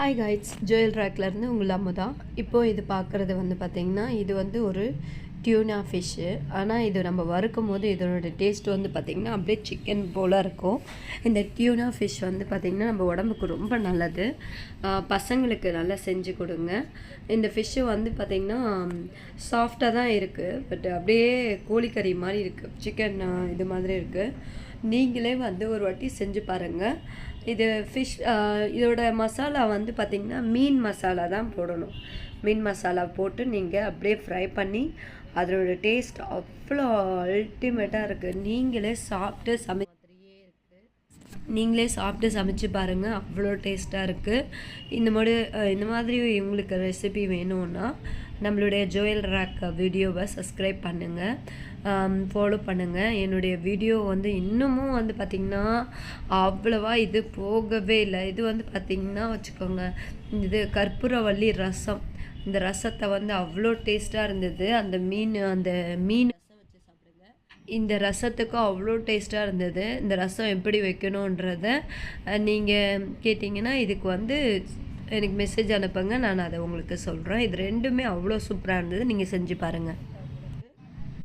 Hi guides, Joel ராக்லேருந்து உங்கள் அம்முதா. இப்போது இது பார்க்குறது வந்து பார்த்திங்கன்னா, இது வந்து ஒரு டியூனா ஃபிஷ்ஷு. ஆனால் இது நம்ம வறுக்கும் போது இதனோட டேஸ்ட் வந்து பார்த்திங்கன்னா அப்படியே சிக்கன் போல் இருக்கும். இந்த டியூனா ஃபிஷ் வந்து பார்த்திங்கன்னா நம்ம உடம்புக்கு ரொம்ப நல்லது. பசங்களுக்கு நல்லா செஞ்சு கொடுங்க. இந்த ஃபிஷ்ஷு வந்து பார்த்திங்கன்னா சாஃப்டாக தான் இருக்குது, பட் அப்படியே கோழிக்கறி மாதிரி இருக்குது, சிக்கன் இது மாதிரி இருக்குது. நீங்களே வந்து ஒரு வாட்டி செஞ்சு பாருங்கள். இது ஃபிஷ் இதோட மசாலா வந்து பார்த்திங்கன்னா மீன் மசாலா தான் போடணும். மீன் மசாலா போட்டு நீங்கள் அப்படியே ஃப்ரை பண்ணி அதோட டேஸ்ட் அவ்வளோ அல்டிமேட்டாக இருக்குது. நீங்களே சாப்பிட்டு சமைச்சு பாருங்கள், அவ்வளோ டேஸ்ட்டாக இருக்குது. இந்த மாதிரி உங்களுக்கு ரெசிபி வேணும்னா நம்மளுடைய ஜோயல் ராக் வீடியோவை சப்ஸ்கிரைப் பண்ணுங்கள், ஃபாலோ பண்ணுங்கள். என்னுடைய வீடியோ வந்து இன்னமும் வந்து பார்த்திங்கன்னா அவ்வளோவா இது போகவே இல்லை. இது வந்து பார்த்திங்கன்னா வச்சுக்கோங்க, இது கற்பூரவள்ளி ரசம். இந்த ரசத்தை வந்து அவ்வளோ டேஸ்ட்டாக இருந்தது. அந்த மீன் இந்த ரசத்துக்கும் அவ்வளோ டேஸ்ட்டாக இருந்தது. இந்த ரசம் எப்படி வைக்கணுன்றத நீங்கள் கேட்டிங்கன்னா இதுக்கு வந்து எனக்கு மெசேஜ் அனுப்புங்க, நான் அதை உங்களுக்கு சொல்கிறேன். இது ரெண்டுமே அவ்வளோ சூப்பராக இருந்தது. நீங்கள் செஞ்சு பாருங்கள்.